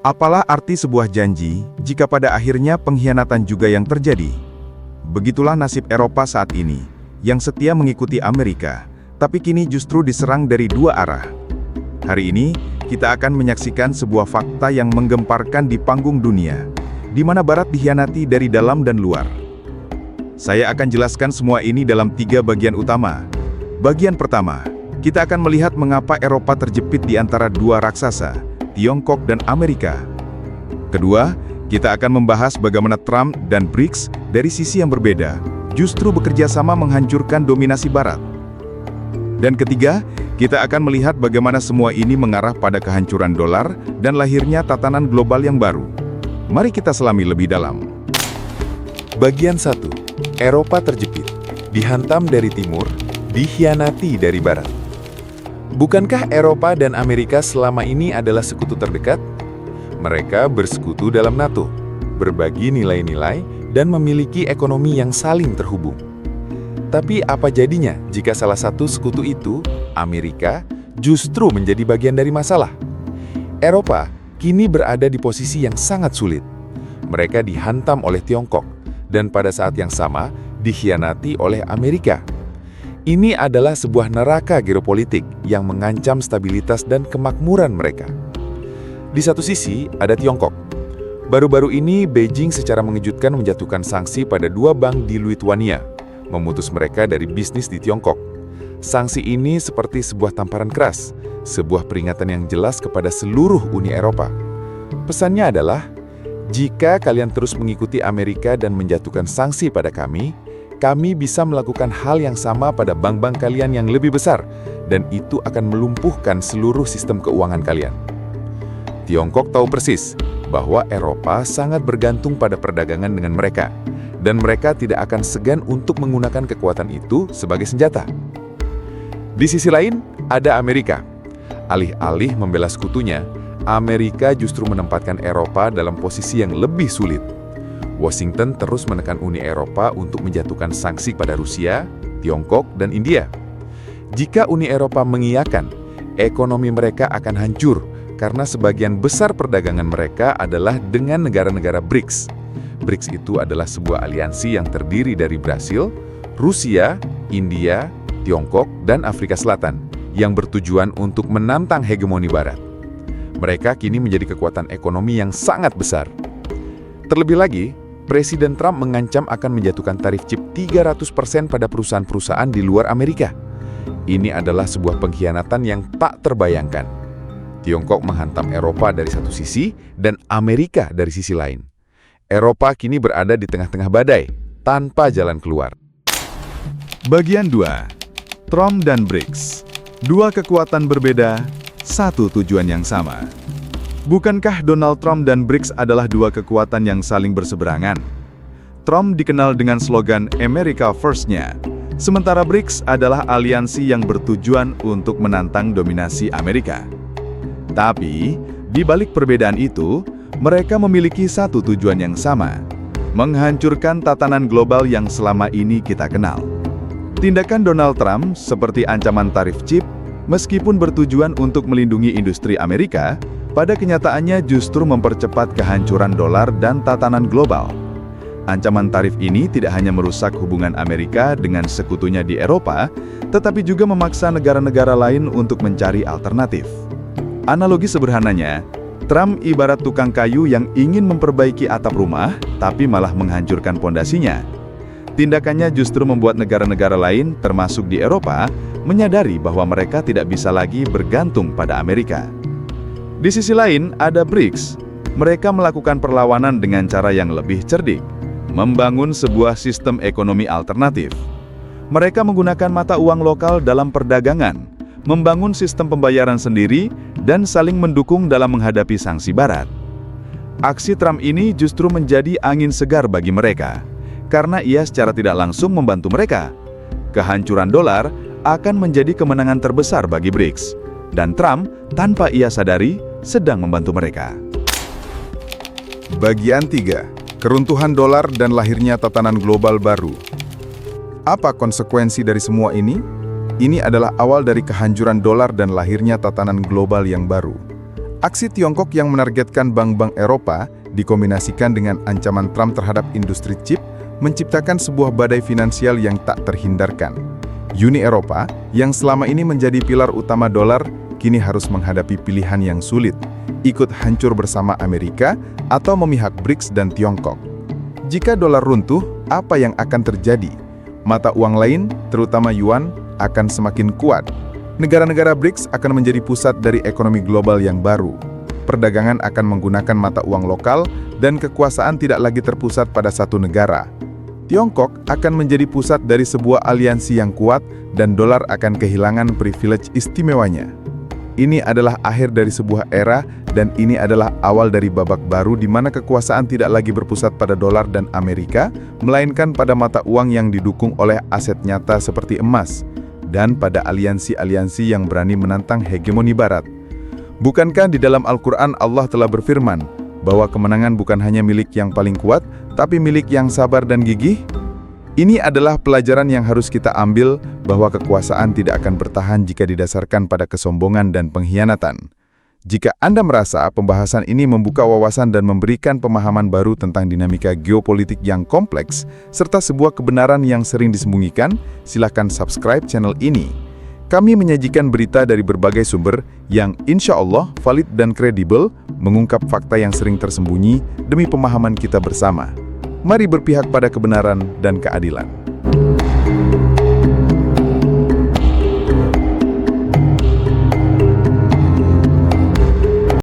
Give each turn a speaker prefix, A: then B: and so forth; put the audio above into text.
A: Apalah arti sebuah janji jika pada akhirnya pengkhianatan juga yang terjadi? Begitulah nasib Eropa saat ini, yang setia mengikuti Amerika, tapi kini justru diserang dari dua arah. Hari ini, kita akan menyaksikan sebuah fakta yang menggemparkan di panggung dunia, di mana Barat dikhianati dari dalam dan luar. Saya akan jelaskan semua ini dalam 3 bagian utama. Bagian pertama, kita akan melihat mengapa Eropa terjepit di antara dua raksasa, Tiongkok dan Amerika. Kedua, kita akan membahas bagaimana Trump dan BRICS dari sisi yang berbeda, justru bekerja sama menghancurkan dominasi Barat. Dan ketiga, kita akan melihat bagaimana semua ini mengarah pada kehancuran dolar dan lahirnya tatanan global yang baru. Mari kita selami lebih dalam.
B: Bagian 1. Eropa terjepit, dihantam dari timur, dikhianati dari barat. Bukankah Eropa dan Amerika selama ini adalah sekutu terdekat? Mereka bersekutu dalam NATO, berbagi nilai-nilai, dan memiliki ekonomi yang saling terhubung. Tapi apa jadinya jika salah satu sekutu itu, Amerika, justru menjadi bagian dari masalah? Eropa kini berada di posisi yang sangat sulit. Mereka dihantam oleh Tiongkok, dan pada saat yang sama dikhianati oleh Amerika. Ini adalah sebuah neraka geopolitik yang mengancam stabilitas dan kemakmuran mereka. Di satu sisi ada Tiongkok. Baru-baru ini Beijing secara mengejutkan menjatuhkan sanksi pada 2 bank di Lithuania, memutus mereka dari bisnis di Tiongkok. Sanksi ini seperti sebuah tamparan keras, sebuah peringatan yang jelas kepada seluruh Uni Eropa. Pesannya adalah, jika kalian terus mengikuti Amerika dan menjatuhkan sanksi pada kami bisa melakukan hal yang sama pada bank-bank kalian yang lebih besar, dan itu akan melumpuhkan seluruh sistem keuangan kalian. Tiongkok tahu persis bahwa Eropa sangat bergantung pada perdagangan dengan mereka, dan mereka tidak akan segan untuk menggunakan kekuatan itu sebagai senjata. Di sisi lain, ada Amerika. Alih-alih membela sekutunya, Amerika justru menempatkan Eropa dalam posisi yang lebih sulit. Washington terus menekan Uni Eropa untuk menjatuhkan sanksi pada Rusia, Tiongkok, dan India. Jika Uni Eropa mengiyakan, ekonomi mereka akan hancur karena sebagian besar perdagangan mereka adalah dengan negara-negara BRICS. BRICS itu adalah sebuah aliansi yang terdiri dari Brasil, Rusia, India, Tiongkok, dan Afrika Selatan yang bertujuan untuk menantang hegemoni Barat. Mereka kini menjadi kekuatan ekonomi yang sangat besar. Terlebih lagi, Presiden Trump mengancam akan menjatuhkan tarif chip 300% pada perusahaan-perusahaan di luar Amerika. Ini adalah sebuah pengkhianatan yang tak terbayangkan. Tiongkok menghantam Eropa dari satu sisi dan Amerika dari sisi lain. Eropa kini berada di tengah-tengah badai, tanpa jalan keluar.
A: Bagian 2. Trump dan BRICS. Dua kekuatan berbeda, satu tujuan yang sama. Bukankah Donald Trump dan BRICS adalah dua kekuatan yang saling berseberangan? Trump dikenal dengan slogan America First-nya, sementara BRICS adalah aliansi yang bertujuan untuk menantang dominasi Amerika. Tapi, di balik perbedaan itu, mereka memiliki satu tujuan yang sama, menghancurkan tatanan global yang selama ini kita kenal. Tindakan Donald Trump seperti ancaman tarif chip, meskipun bertujuan untuk melindungi industri Amerika, pada kenyataannya justru mempercepat kehancuran dolar dan tatanan global. Ancaman tarif ini tidak hanya merusak hubungan Amerika dengan sekutunya di Eropa, tetapi juga memaksa negara-negara lain untuk mencari alternatif. Analogi sederhananya, Trump ibarat tukang kayu yang ingin memperbaiki atap rumah, tapi malah menghancurkan pondasinya. Tindakannya justru membuat negara-negara lain, termasuk di Eropa, menyadari bahwa mereka tidak bisa lagi bergantung pada Amerika. Di sisi lain, ada BRICS. Mereka melakukan perlawanan dengan cara yang lebih cerdik, membangun sebuah sistem ekonomi alternatif. Mereka menggunakan mata uang lokal dalam perdagangan, membangun sistem pembayaran sendiri, dan saling mendukung dalam menghadapi sanksi Barat. Aksi Trump ini justru menjadi angin segar bagi mereka, karena ia secara tidak langsung membantu mereka. Kehancuran dolar akan menjadi kemenangan terbesar bagi BRICS, dan Trump, tanpa ia sadari, sedang membantu mereka. Bagian 3. Keruntuhan dolar dan lahirnya tatanan global baru. Apa konsekuensi dari semua ini? Ini adalah awal dari kehancuran dolar dan lahirnya tatanan global yang baru. Aksi Tiongkok yang menargetkan bank-bank Eropa dikombinasikan dengan ancaman Trump terhadap industri chip menciptakan sebuah badai finansial yang tak terhindarkan. Uni Eropa, yang selama ini menjadi pilar utama dolar, kini harus menghadapi pilihan yang sulit, ikut hancur bersama Amerika atau memihak BRICS dan Tiongkok. Jika dolar runtuh, apa yang akan terjadi? Mata uang lain, terutama yuan, akan semakin kuat. Negara-negara BRICS akan menjadi pusat dari ekonomi global yang baru. Perdagangan akan menggunakan mata uang lokal dan kekuasaan tidak lagi terpusat pada satu negara. Tiongkok akan menjadi pusat dari sebuah aliansi yang kuat dan dolar akan kehilangan privilege istimewanya. Ini adalah akhir dari sebuah era dan ini adalah awal dari babak baru di mana kekuasaan tidak lagi berpusat pada dolar dan Amerika, melainkan pada mata uang yang didukung oleh aset nyata seperti emas, dan pada aliansi-aliansi yang berani menantang hegemoni Barat. Bukankah di dalam Al-Quran Allah telah berfirman bahwa kemenangan bukan hanya milik yang paling kuat, tapi milik yang sabar dan gigih? Ini adalah pelajaran yang harus kita ambil bahwa kekuasaan tidak akan bertahan jika didasarkan pada kesombongan dan pengkhianatan. Jika Anda merasa pembahasan ini membuka wawasan dan memberikan pemahaman baru tentang dinamika geopolitik yang kompleks, serta sebuah kebenaran yang sering disembunyikan, silakan subscribe channel ini. Kami menyajikan berita dari berbagai sumber yang insya Allah valid dan kredibel, mengungkap fakta yang sering tersembunyi demi pemahaman kita bersama. Mari berpihak pada kebenaran dan keadilan.